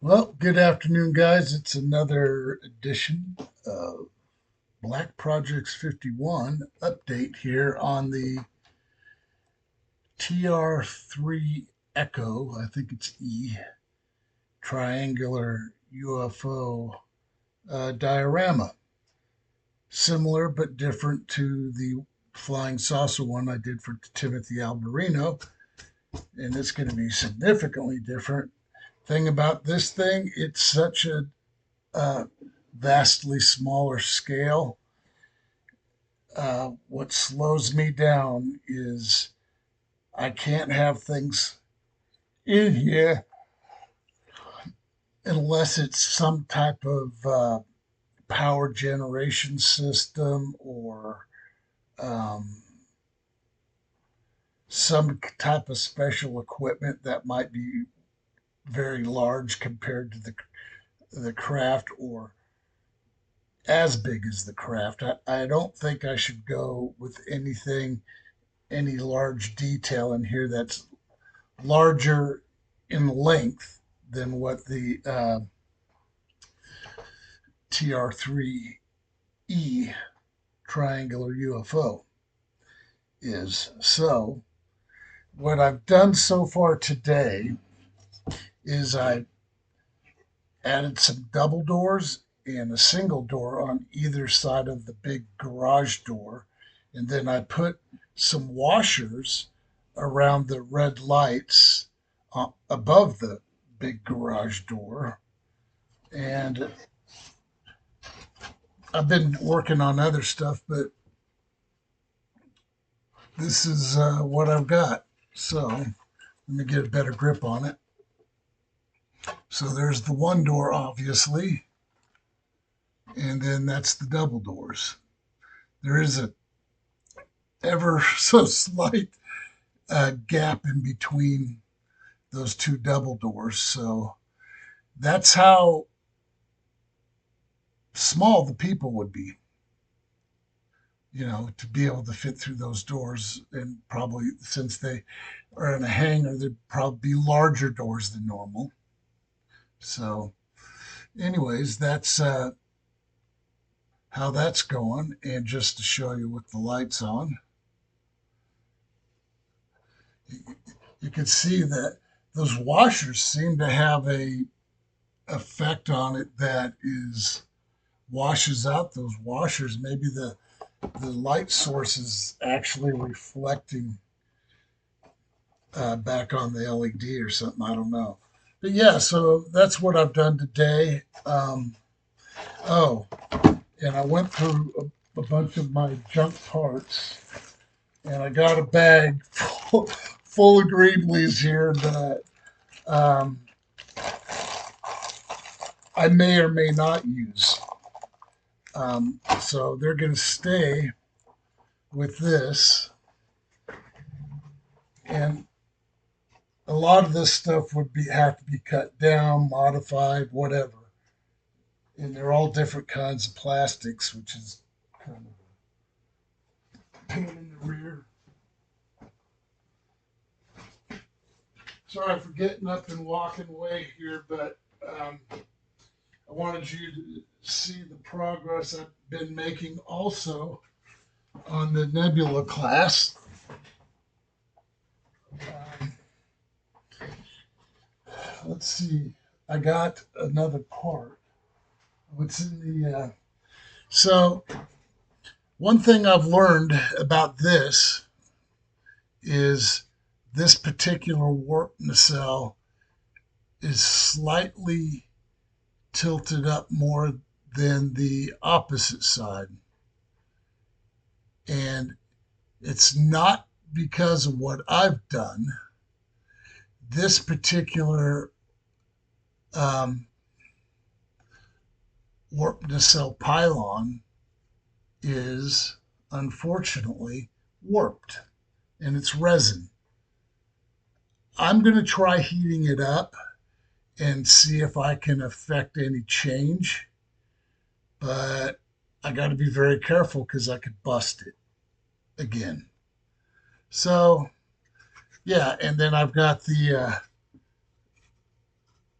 Well, good afternoon, guys. It's another edition of Black Projects 51 update here on the TR-3 Echo, I think it's E, triangular UFO diorama. Similar but different to the flying saucer one I did for Timothy Alberino, and it's going to be significantly different. Thing about this thing, it's such a uh, vastly smaller scale. What slows me down is I can't have things in here unless it's some type of power generation system or um, some type of special equipment that might be very large compared to the craft or as big as the craft. I don't think I should go with any large detail in here that's larger in length than what the TR-3E triangular UFO is. So, what I've done so far today is I added some double doors and a single door on either side of the big garage door. And then I put some washers around the red lights above the big garage door. And I've been working on other stuff, but this is what I've got. So let me get a better grip on it. So there's the one door, obviously, and then that's the double doors. There is a ever so slight gap in between those two double doors. So that's how small the people would be, to be able to fit through those doors. And probably since they are in a hangar, there'd probably be larger doors than normal. So, anyways, that's how that's going. And just to show you with the lights on, you can see that those washers seem to have a effect on it that is washes out those washers. Maybe the light source is actually reflecting back on the LED or something. I don't know. But yeah, so that's what I've done today. Oh, and I went through a bunch of my junk parts, and I got a bag full of Greenleys here that um, I may or may not use. So they're going to stay with this, and a lot of this stuff would have to be cut down, modified, whatever. And they're all different kinds of plastics, which is kind of a pain in the rear. Sorry for getting up and walking away here, but I wanted you to see the progress I've been making also on the Nebula class. Um, let's see, I got another part. What's in so one thing I've learned about this is this particular warp nacelle is slightly tilted up more than the opposite side. And it's not because of what I've done. This particular um, warp nacelle pylon is unfortunately warped, and it's resin. I'm going to try heating it up and see if I can affect any change, but I got to be very careful because I could bust it again. So, yeah, and then I've got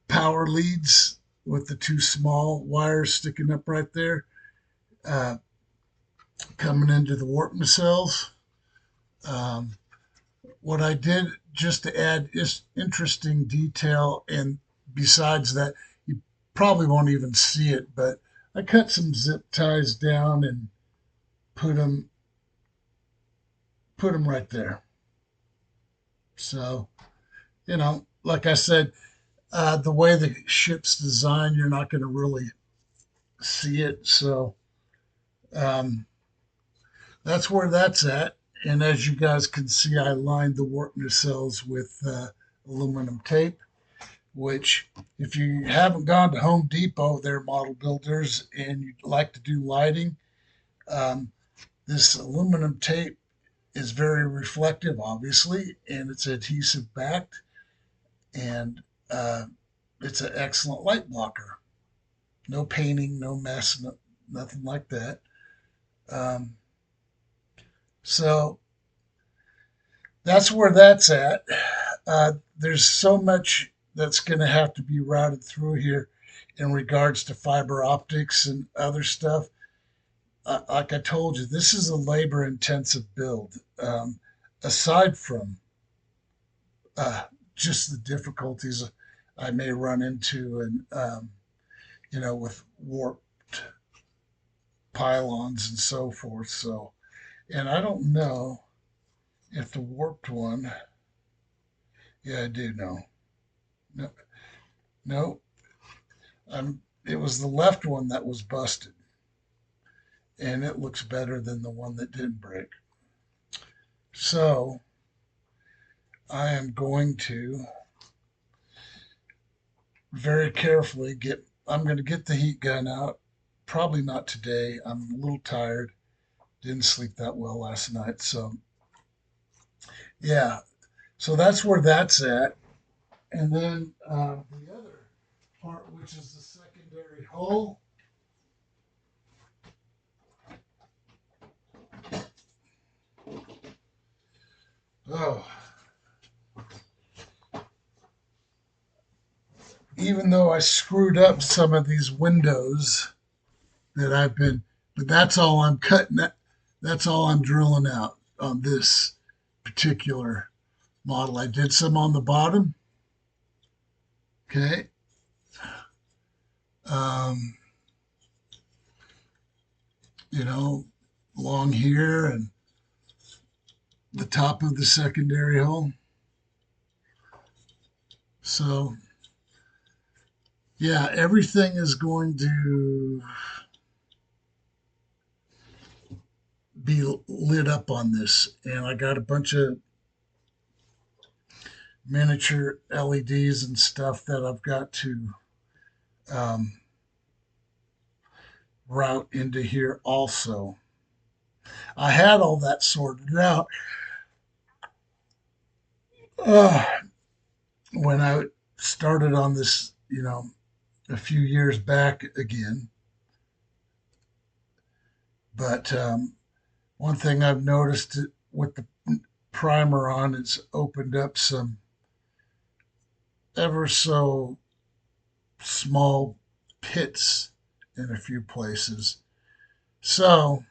power leads with the two small wires sticking up right there, uh, coming into the warp nacelles. Um, what I did just to add is interesting detail, and besides that, you probably won't even see it, but I cut some zip ties down and put them right there. So, like I said, the way the ship's designed, you're not going to really see it. So um, that's where that's at. And as you guys can see, I lined the warp nacelles with aluminum tape, which if you haven't gone to Home Depot, they're model builders, and you'd like to do lighting, um, this aluminum tape is very reflective, obviously, and it's adhesive backed, and uh, it's an excellent light blocker. No painting, no mess, nothing like that. Um, so that's where that's at. There's so much that's going to have to be routed through here in regards to fiber optics and other stuff. Like I told you, this is a labor intensive build. Aside from uh, just the difficulties I may run into, and with warped pylons and so forth. So, and I don't know if the warped one, yeah, I do know. No, no, it was the left one that was busted, and it looks better than the one that didn't break. So I am going to very carefully I'm going to get the heat gun out. Probably not today. I'm a little tired. Didn't sleep that well last night. So, yeah. So that's where that's at. And then the other part, which is the secondary hull. Oh, even though I screwed up some of these windows but that's all I'm cutting. That's all I'm drilling out on this particular model. I did some on the bottom. Okay. Um, you know, along here and the top of the secondary hull. So, yeah, everything is going to be lit up on this. And I got a bunch of miniature LEDs and stuff that I've got to um, route into here also. I had all that sorted out uh, when I started on this, a few years back again. But one thing I've noticed with the primer on, it's opened up some ever so small pits in a few places. So,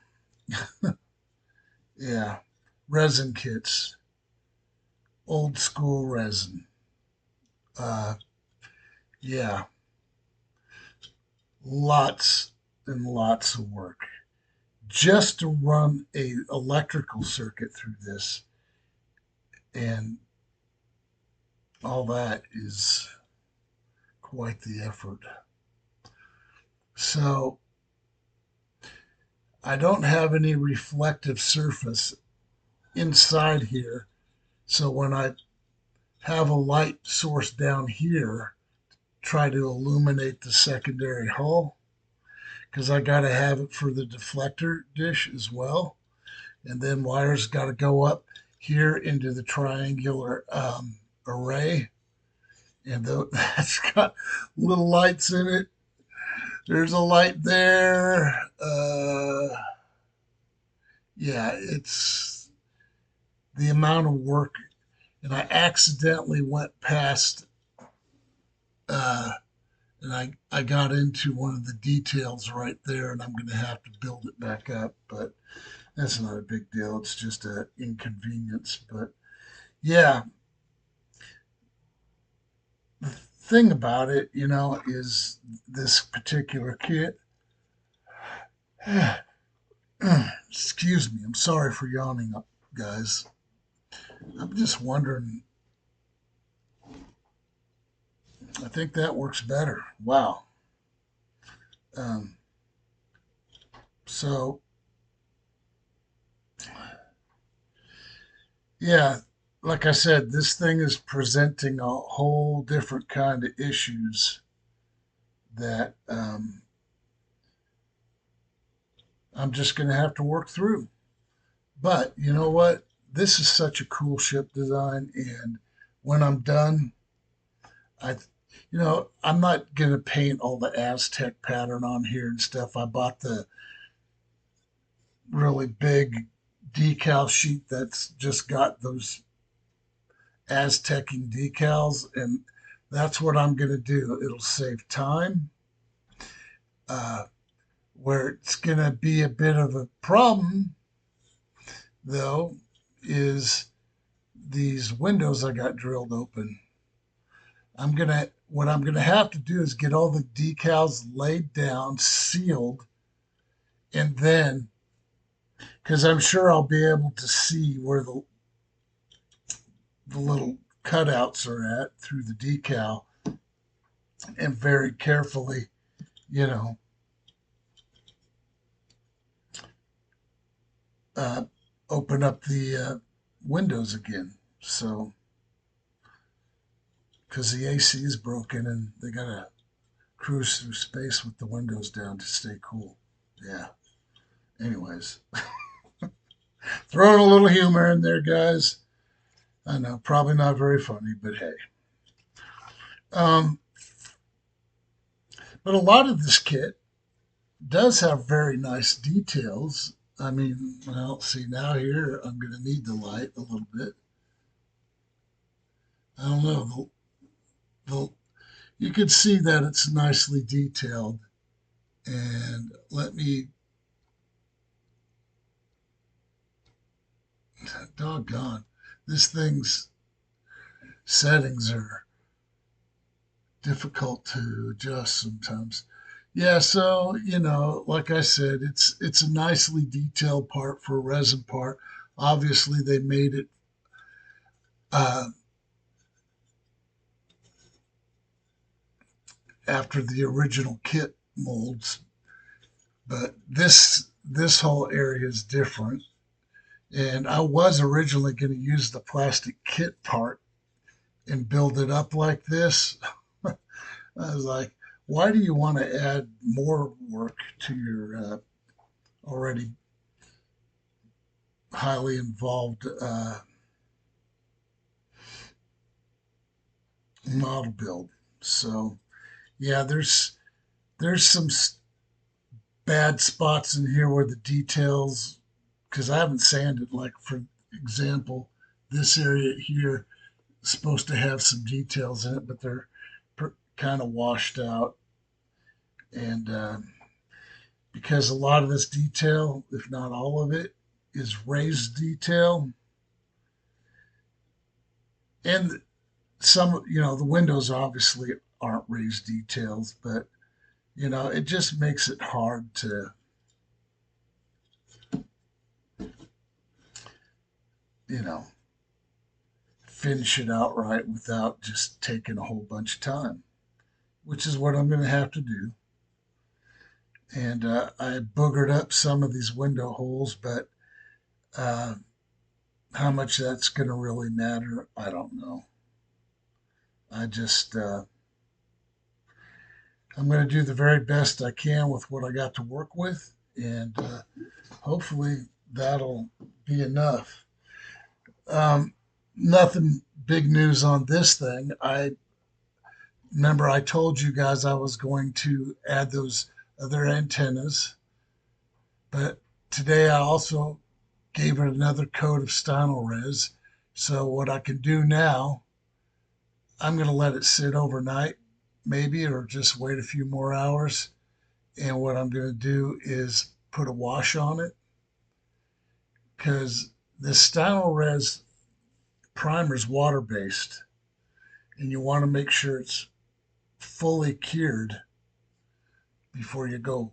yeah, resin kits, old school resin. Uh, yeah, lots and lots of work just to run a electrical circuit through this, and all that is quite the effort. So I don't have any reflective surface inside here. So when I have a light source down here, try to illuminate the secondary hull, because I got to have it for the deflector dish as well. And then wires got to go up here into the triangular array. And that's got little lights in it. There's a light there. Yeah, it's the amount of work. And I accidentally went past and I got into one of the details right there, and I'm going to have to build it back up, but that's not a big deal. It's just an inconvenience. But yeah, the thing about it, is this particular kit. Excuse me. I'm sorry for yawning, guys. I'm just wondering. I think that works better. Wow. Um, so, yeah, like I said, this thing is presenting a whole different kind of issues that I'm just going to have to work through. But you know what? This is such a cool ship design, and when I'm done, I, I'm not going to paint all the Aztec pattern on here and stuff. I bought the really big decal sheet that's just got those Aztecing decals, and that's what I'm going to do. It'll save time. Uh, where it's going to be a bit of a problem, though, is these windows I got drilled open. What I'm gonna have to do is get all the decals laid down, sealed, and then, because I'm sure I'll be able to see where the little cutouts are at through the decal, and very carefully, you know, uh, open up the windows again. So, because the AC is broken and they gotta cruise through space with the windows down to stay cool. Yeah. Anyways, throwing a little humor in there, guys. I know, probably not very funny, but hey. Um, but a lot of this kit does have very nice details. I mean, well, see now here, I'm going to need the light a little bit. I don't know. You can see that it's nicely detailed. And let me, doggone, this thing's settings are difficult to adjust sometimes. Yeah, so like I said, it's a nicely detailed part for a resin part. Obviously, they made it uh, after the original kit molds, but this whole area is different. And I was originally going to use the plastic kit part and build it up like this. I was like, why do you want to add more work to your already highly involved model build? So yeah, there's some bad spots in here where the details, because I haven't sanded. Like for example, this area here is supposed to have some details in it, but they're kind of washed out. And because a lot of this detail, if not all of it, is raised detail, and some, the windows obviously aren't raised details, but it just makes it hard to, you know, finish it out right without just taking a whole bunch of time, which is what I'm going to have to do. And I boogered up some of these window holes, but uh, how much that's going to really matter, I don't know. I just, I'm going to do the very best I can with what I got to work with, and hopefully that'll be enough. Um, Nothing big news on this thing. I remember I told you guys I was going to add those other antennas, but today I also gave it another coat of Stynylrez. So what I can do now, I'm going to let it sit overnight, maybe, or just wait a few more hours. And what I'm going to do is put a wash on it, because this Styrolres primer is water based, and you want to make sure it's fully cured before you go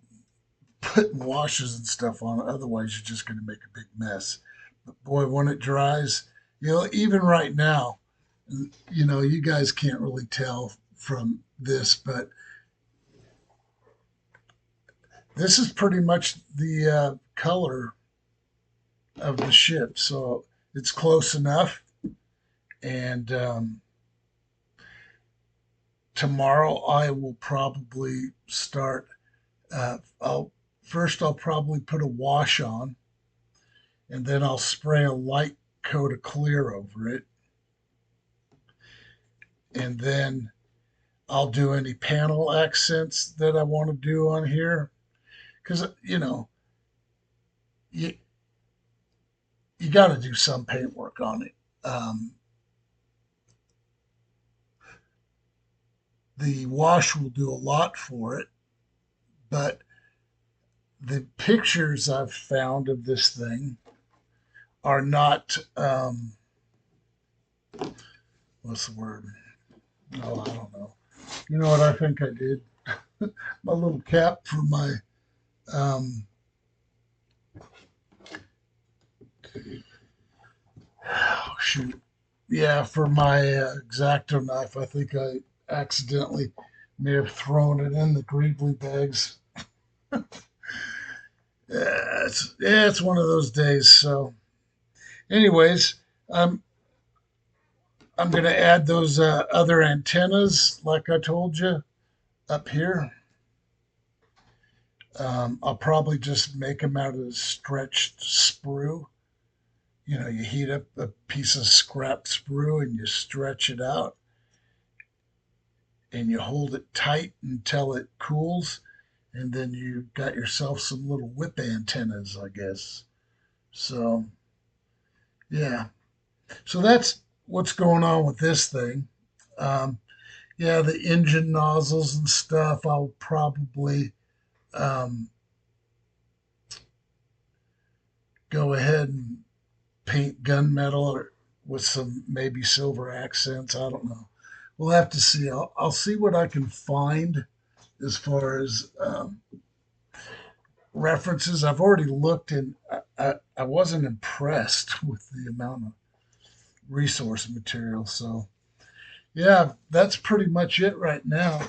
putting washes and stuff on it. Otherwise, you're just going to make a big mess. But boy, when it dries, even right now, you guys can't really tell from this, but this is pretty much the color of the ship. So it's close enough. And tomorrow I will probably start. I'll probably put a wash on, and then I'll spray a light coat of clear over it, and then I'll do any panel accents that I want to do on here, because you you got to do some paint work on it. The wash will do a lot for it, but the pictures I've found of this thing are not, what's the word? Oh, I don't know. You know what I think I did? My little cap for my, um, oh, shoot. Yeah, for my X-Acto knife, I think I accidentally may have thrown it in the greebly bags. It's one of those days. So, anyways, I'm I'm going to add those other antennas, like I told you, up here. I'll probably just make them out of stretched sprue. You heat up a piece of scrap sprue and you stretch it out and you hold it tight until it cools. And then you got yourself some little whip antennas, I guess. So, yeah. So that's what's going on with this thing. Um, yeah, the engine nozzles and stuff, I'll probably um, go ahead and paint gunmetal or with some maybe silver accents. I don't know. We'll have to see. I'll see what I can find as far as references. I've already looked, and I wasn't impressed with the amount of resource material. So, yeah, that's pretty much it right now.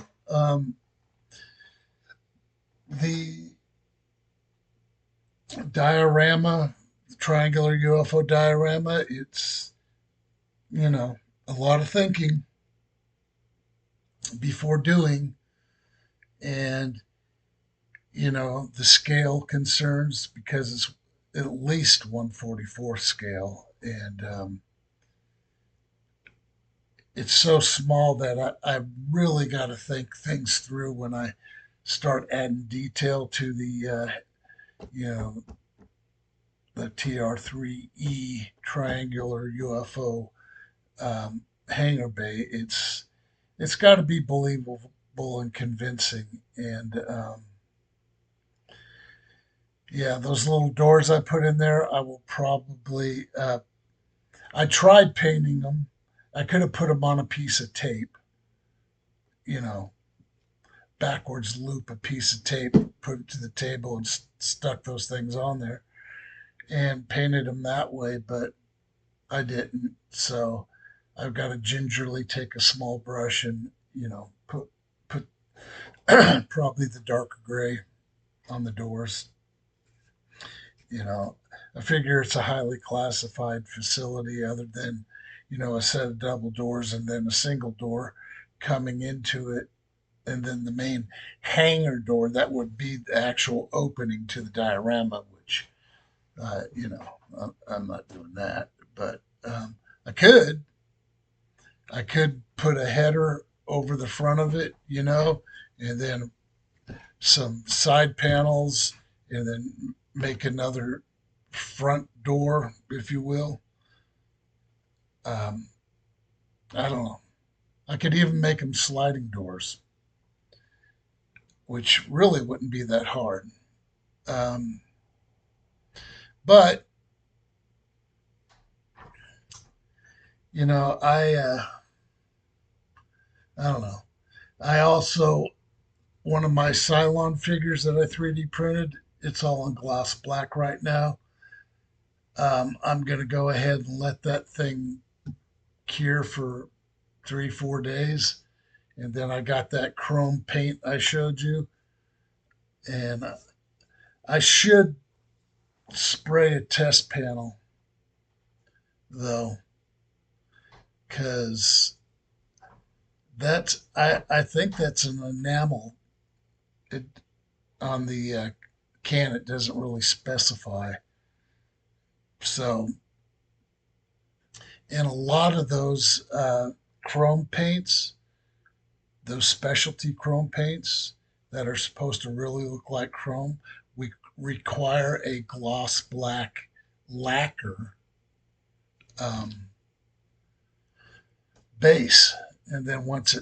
The diorama, triangular UFO diorama, it's, a lot of thinking before doing, and the scale concerns, because it's at least 1/44 scale, and it's so small that I really got to think things through when I start adding detail to you know the TR-3E triangular UFO hangar bay. It's got to be believable and convincing, and yeah, those little doors I put in there, I will probably. I tried painting them. I could have put them on a piece of tape, you know, backwards loop a piece of tape, put it to the table, and stuck those things on there and painted them that way, but I didn't. So I've got to gingerly take a small brush and, put probably the darker gray on the doors. You know, I figure it's a highly classified facility, other than, a set of double doors and then a single door coming into it, and then the main hangar door that would be the actual opening to the diorama, which, I'm not doing that, but I could. I could put a header over the front of it, and then some side panels, and then make another front door, if you will. Um, I don't know. I could even make them sliding doors. which really wouldn't be that hard. Um, but you know, I don't know. I also one of my CYLON figures that I 3D printed. It's all in gloss black right now. I'm going to go ahead and let that thing cure for 3, 4 days. And then I got that chrome paint I showed you. And I should spray a test panel, though, because I think that's an enamel. It, on the can, it doesn't really specify. So, and a lot of those chrome paints, those specialty chrome paints that are supposed to really look like chrome, we require a gloss black lacquer um, base, and then once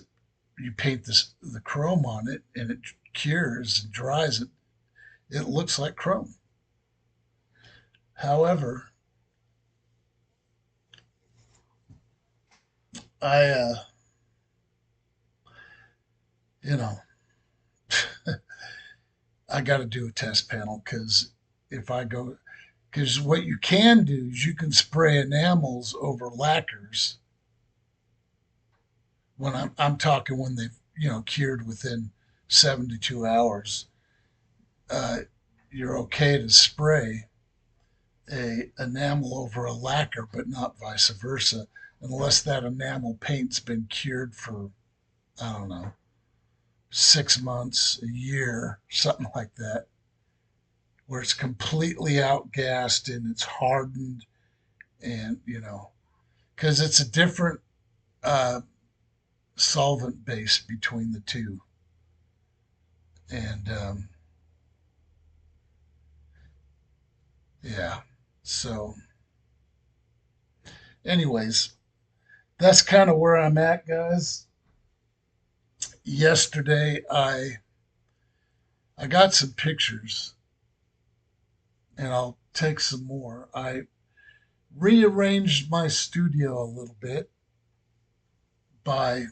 you paint the chrome on it and it cures and dries, it looks like chrome. However, I you know I got to do a test panel because if I go because what you can do is you can spray enamels over lacquers when I'm talking when they've cured within 72 hours. uh, you're okay to spray a enamel over a lacquer, but not vice versa, unless that enamel paint's been cured for, I don't know, 6 months, a year, something like that, where it's completely outgassed and it's hardened, and because it's a different uh, solvent base between the two. And yeah, so, anyways, that's kind of where I'm at, guys. Yesterday, I got some pictures, and I'll take some more. I rearranged my studio a little bit by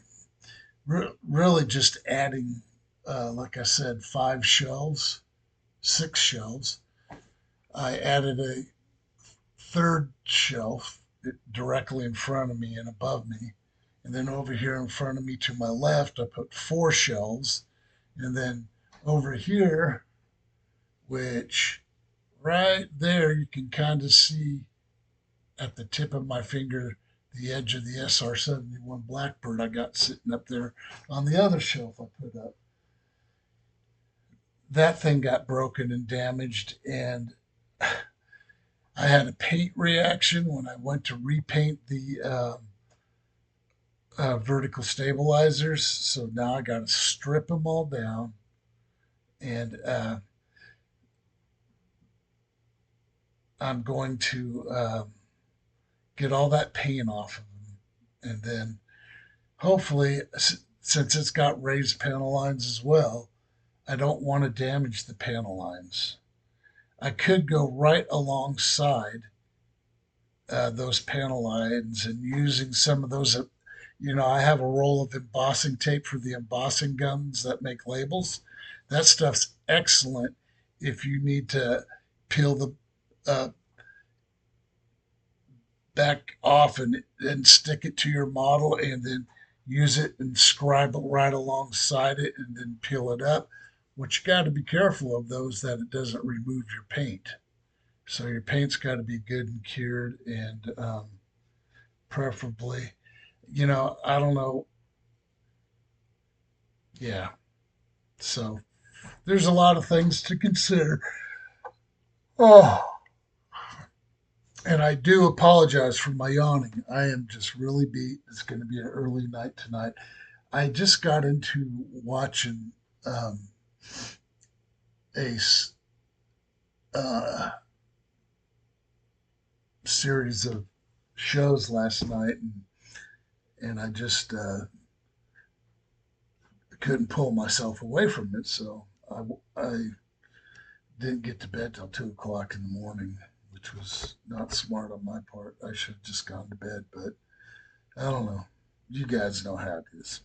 really just adding, like I said, 5 shelves, 6 shelves. I added a third shelf directly in front of me and above me. And then over here in front of me to my left, I put 4 shelves. And then over here, which right there, you can kind of see at the tip of my finger the edge of the SR-71 Blackbird I got sitting up there on the other shelf I put up. That thing got broken and damaged, and I had a paint reaction when I went to repaint the vertical stabilizers. So now I got to strip them all down and I'm going to get all that paint off of them. And then hopefully, since it's got raised panel lines as well, I don't want to damage the panel lines. I could go right alongside those panel lines and using some of those. I have a roll of embossing tape for the embossing guns that make labels. That stuff's excellent if you need to peel the back off and stick it to your model and then use it and scribe it right alongside it and then peel it up. What you got to be careful of those that it doesn't remove your paint. So your paint's got to be good and cured and preferably, I don't know. Yeah. So there's a lot of things to consider. Oh, and I do apologize for my yawning. I am just really beat. It's going to be an early night tonight. I just got into watching um, a uh, series of shows last night, and I just couldn't pull myself away from it. So I didn't get to bed till 2 o'clock in the morning, which was not smart on my part. I should have just gone to bed, but I don't know. You guys know how it is.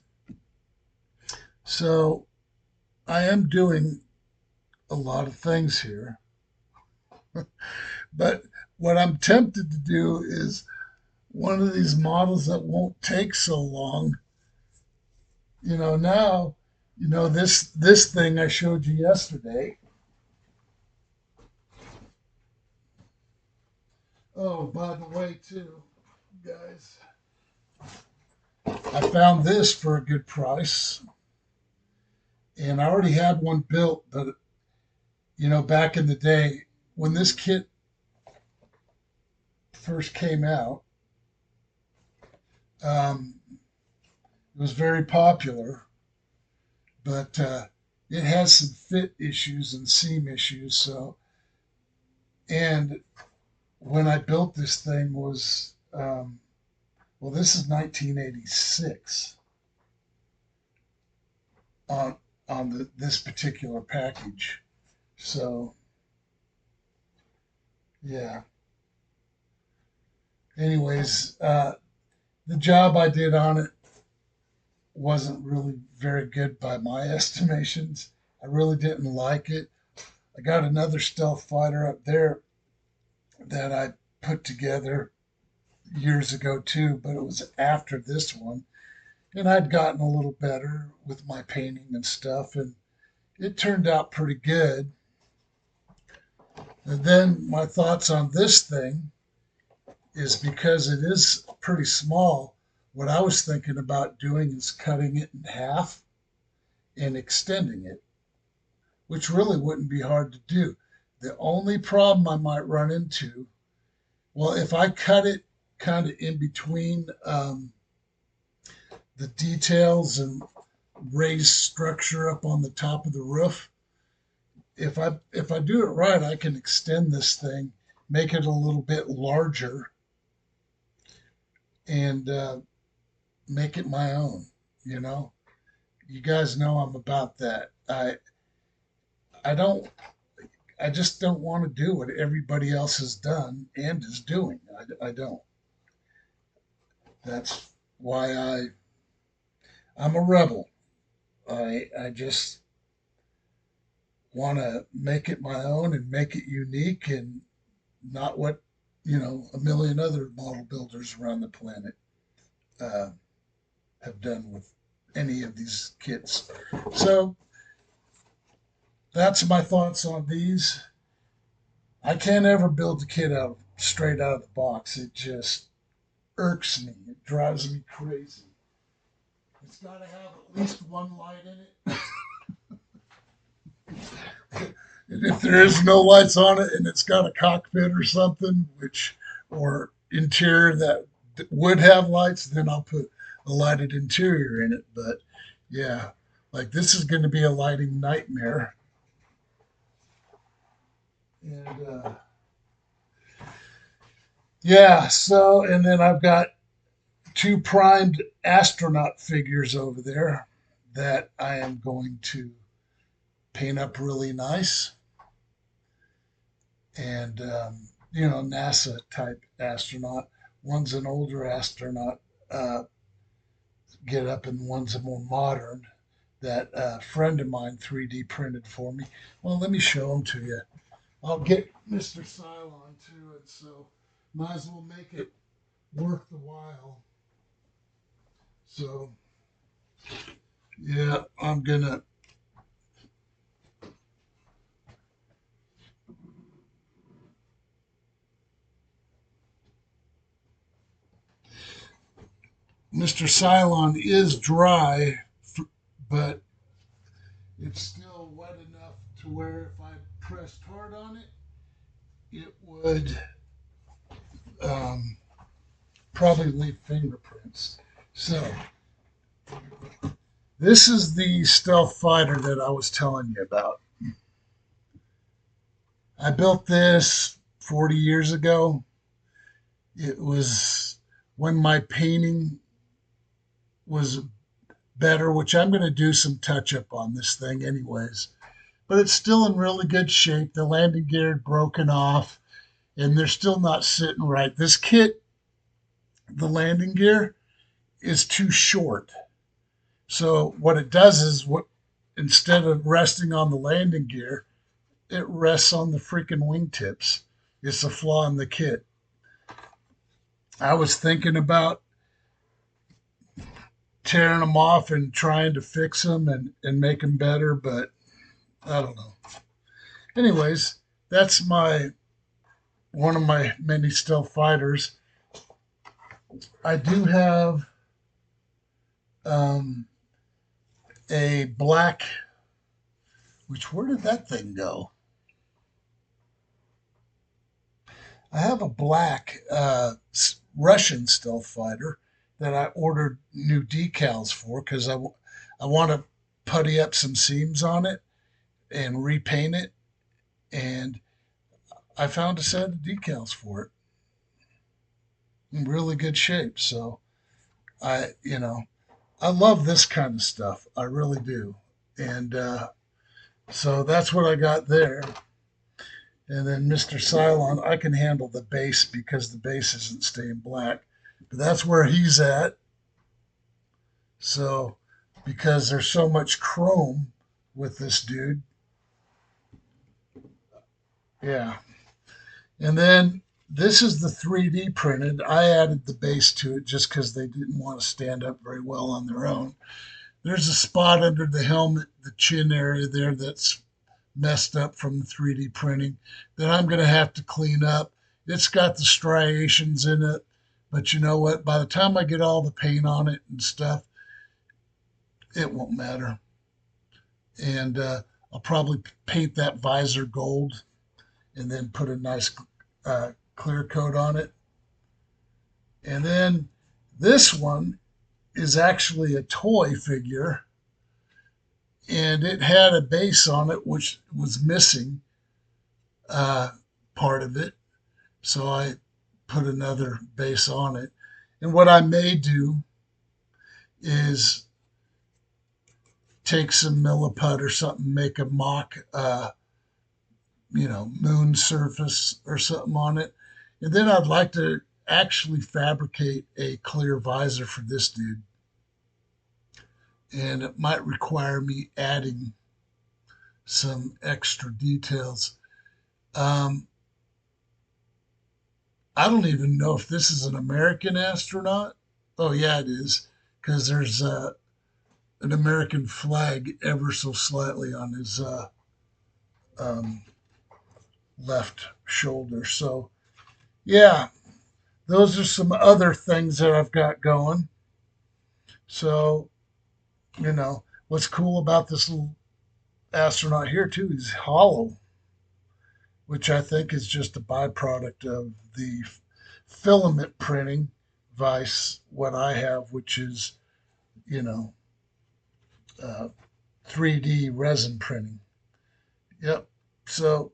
So I am doing a lot of things here, but what I'm tempted to do is one of these models that won't take so long. Now, this thing I showed you yesterday. Oh, by the way, too, guys, I found this for a good price, and I already had one built, but back in the day when this kit first came out, it was very popular, but it has some fit issues and seam issues. So, and when I built this thing was, well, this is 1986 on this particular package. So, yeah. Anyways, the job I did on it wasn't really very good by my estimations. I really didn't like it. I got another stealth fighter up there that I put together years ago too, but it was after this one. And I'd gotten a little better with my painting and stuff, and it turned out pretty good. And then my thoughts on this thing is because it is pretty small, what I was thinking about doing is cutting it in half and extending it, which really wouldn't be hard to do. The only problem I might run into, well, if I cut it kind of in between the details and raised structure up on the top of the roof, if I do it right, I can extend this thing, make it a little bit larger, and make it my own. You know, you guys know I'm about that. I don't. I just don't want to do what everybody else has done and is doing. I don't. That's why I'm a rebel. I just want to make it my own and make it unique and not what a million other model builders around the planet uh, have done with any of these kits. So that's my thoughts on these. I can't ever build a kit out straight out of the box. It just irks me. It drives me crazy. It's got to have at least one light in it. And if there is no lights on it and it's got a cockpit or something, or interior that would have lights, then I'll put a lighted interior in it. But yeah, like this is going to be a lighting nightmare. And yeah, so, and then I've got two primed astronaut figures over there that I am going to paint up really nice. And, NASA type astronaut. One's an older astronaut get up, and one's a more modern that a friend of mine 3D printed for me. Well, let me show them to you. I'll get Mr. CYLON to it, so might as well make it worth the while. So, yeah, I'm gonna. Mr. CYLON is dry, but it's still wet enough to where if I pressed hard on it, it would um, probably leave fingerprints. So, this is the stealth fighter that I was telling you about. I built this 40 years ago. It was when my painting was better, which I'm going to do some touch up on this thing anyways. but it's still in really good shape. The landing gear had broken off, and they're still not sitting right. This kit, the landing gear, is too short. So what it does is, what instead of resting on the landing gear, it rests on the freaking wingtips. It's a flaw in the kit. I was thinking about tearing them off and trying to fix them and make them better, but I don't know. Anyways, that's my one of my many stealth fighters. I do have um, a black, where did that thing go? I have a black Russian stealth fighter that I ordered new decals for because I want to putty up some seams on it and repaint it. And I found a set of decals for it in really good shape. So I love this kind of stuff. I really do. And so that's what I got there. And then Mr. CYLON, I can handle the base because the base isn't staying black. But that's where he's at. So, because there's so much chrome with this dude. Yeah. And then this is the 3D printed. I added the base to it just because they didn't want to stand up very well on their own. There's a spot under the helmet, the chin area there, that's messed up from the 3D printing that I'm going to have to clean up. It's got the striations in it, but you know what? By the time I get all the paint on it and stuff, it won't matter. And I'll probably paint that visor gold and then put a nice clear coat on it. And then this one is actually a toy figure, and it had a base on it which was missing part of it. So I put another base on it. And what I may do is take some milliput or something, make a mock, moon surface or something on it. And then I'd like to actually fabricate a clear visor for this dude. And it might require me adding some extra details. I don't even know if this is an American astronaut. Oh, yeah, it is, because there's an American flag ever so slightly on his um, left shoulder. So, yeah, those are some other things that I've got going. So, what's cool about this little astronaut here, too, is hollow, which I think is just a byproduct of the filament printing vice, what I have, which is, you know, uh, 3D resin printing. Yep. So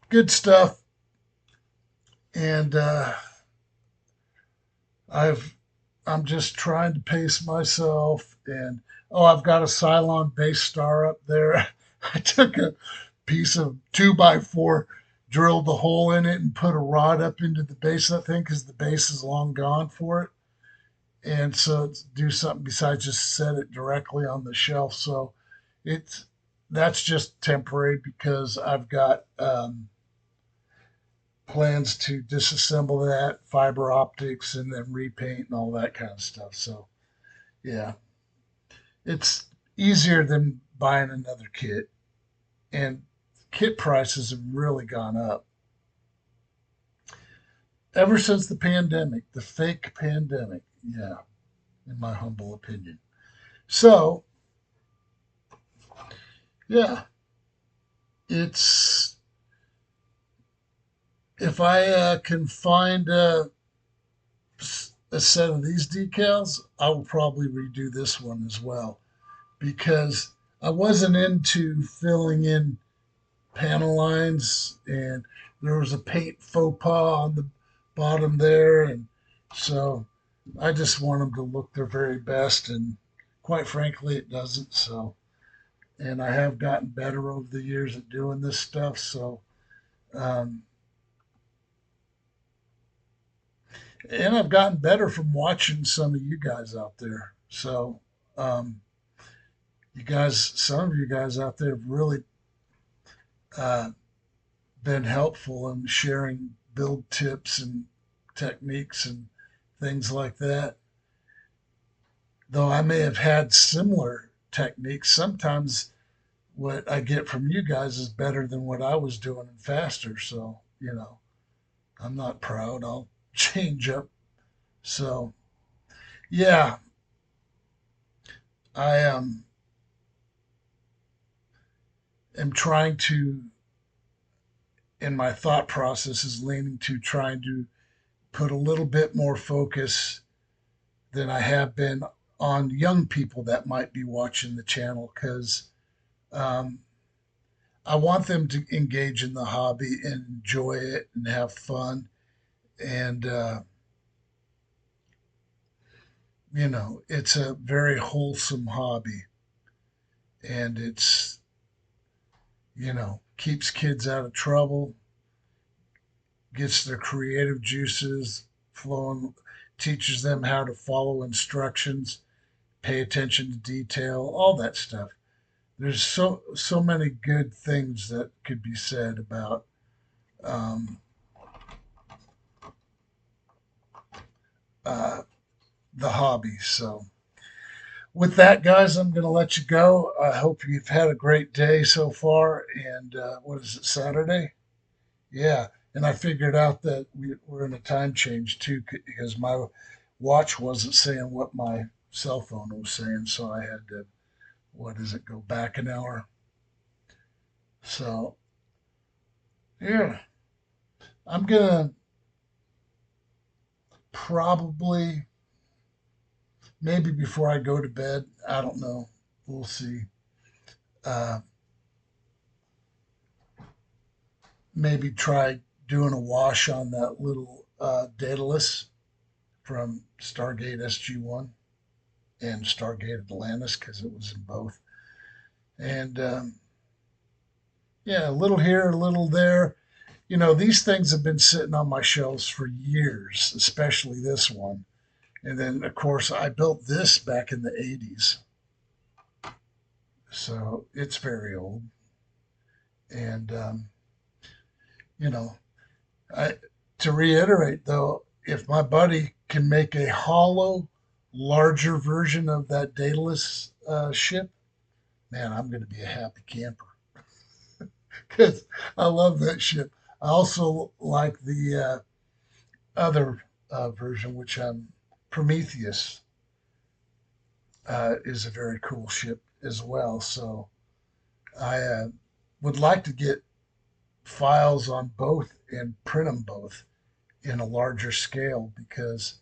good stuff. And I've I'm just trying to pace myself. And oh, I've got a CYLON base star up there. I took a piece of 2x4, drilled the hole in it, and put a rod up into the base of that thing because the base is long gone for it. And so to do something besides just set it directly on the shelf. So it's that's just temporary because I've got plans to disassemble that, fiber optics, and then repaint and all that kind of stuff. So yeah, it's easier than buying another kit, and kit prices have really gone up ever since the pandemic, the fake pandemic. Yeah, in my humble opinion. So yeah, it's if I can find a set of these decals, I will probably redo this one as well because I wasn't into filling in panel lines, and there was a paint faux pas on the bottom there, and so I just want them to look their very best, and quite frankly, it doesn't. So, and I have gotten better over the years at doing this stuff. So, um, and I've gotten better from watching some of you guys out there. So, um, you guys, some of you guys out there have really uh, been helpful in sharing build tips and techniques and things like that. Though I may have had similar techniques, sometimes what I get from you guys is better than what I was doing and faster. So, I'm not proud. I'll change up. So, yeah, I am trying to, in my thought process, is leaning to trying to put a little bit more focus than I have been on young people that might be watching the channel because um, I want them to engage in the hobby and enjoy it and have fun. And, it's a very wholesome hobby and keeps kids out of trouble, gets their creative juices flowing, teaches them how to follow instructions, pay attention to detail, all that stuff. There's so many good things that could be said about um, uh, the hobby. So, with that, guys, I'm going to let you go. I hope you've had a great day so far. And what is it, Saturday? Yeah. And I figured out that we're in a time change too because my watch wasn't saying what my cell phone was saying. So I had to, what is it, go back an hour. So, yeah, I'm going to probably, maybe before I go to bed, I don't know. We'll see. Uh, Maybe try doing a wash on that little Daedalus from Stargate SG-1 and Stargate Atlantis because it was in both. And yeah, a little here, a little there. These things have been sitting on my shelves for years, especially this one. And then, of course, I built this back in the 80s. So it's very old. And, you know, I, to reiterate, though, if my buddy can make a hollow, larger version of that Daedalus ship, man, I'm going to be a happy camper because I love that ship. I also like the other version, which Prometheus is a very cool ship as well. So I would like to get files on both and print them both in a larger scale because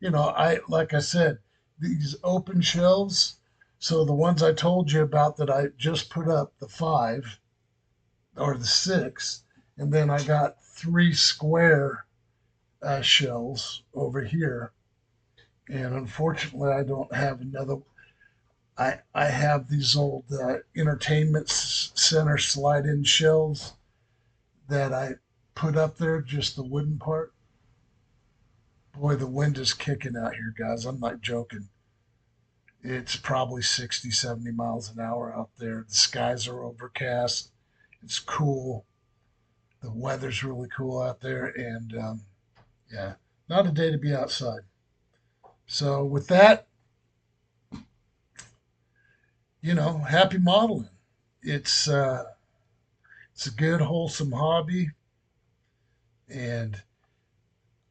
I like I said, these open shelves. So the ones I told you about that I just put up, the 5 or the 6, and then I got 3 square shelves over here. And unfortunately, I don't have another. I have these old entertainment center slide-in shelves that I put up there, just the wooden part. Boy, the wind is kicking out here, guys. I'm not joking. It's probably 60, 70 miles an hour out there. The skies are overcast. It's cool. The weather's really cool out there. And yeah, not a day to be outside. So, with that, happy modeling. It's, uh, it's a good, wholesome hobby. And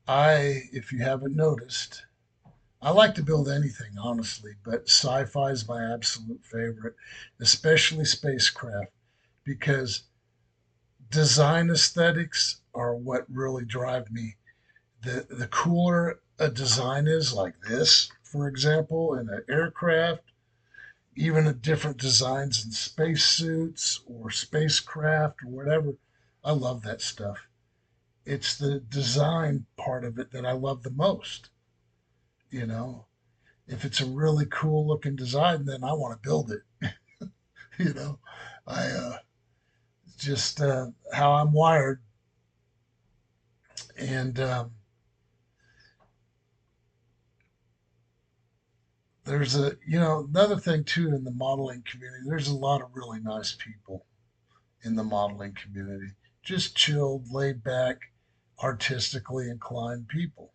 if you haven't noticed, I like to build anything, honestly, but sci fi is my absolute favorite, especially spacecraft, because design aesthetics are what really drive me. The cooler a design is, like this, for example, in an aircraft, even the different designs in spacesuits or spacecraft or whatever, I love that stuff. It's the design part of it that I love the most. You know, if it's a really cool looking design, then I want to build it. You know, I just how I'm wired. And there's another thing too in the modeling community. There's a lot of really nice people in the modeling community. Just chilled, laid back, artistically inclined people.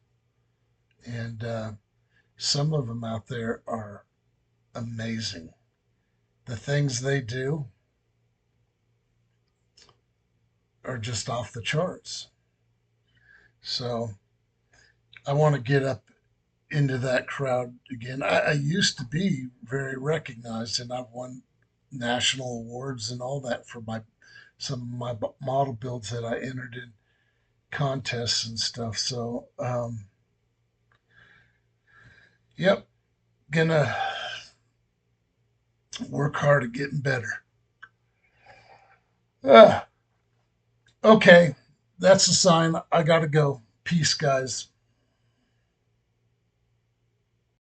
And some of them out there are amazing. The things they do are just off the charts. So I want to get up into that crowd again. I used to be very recognized, and I've won national awards and all that for my some of my model builds that I entered in contests and stuff. So, yep, gonna work hard at getting better. Ah, okay, that's a sign. I gotta go. Peace, guys.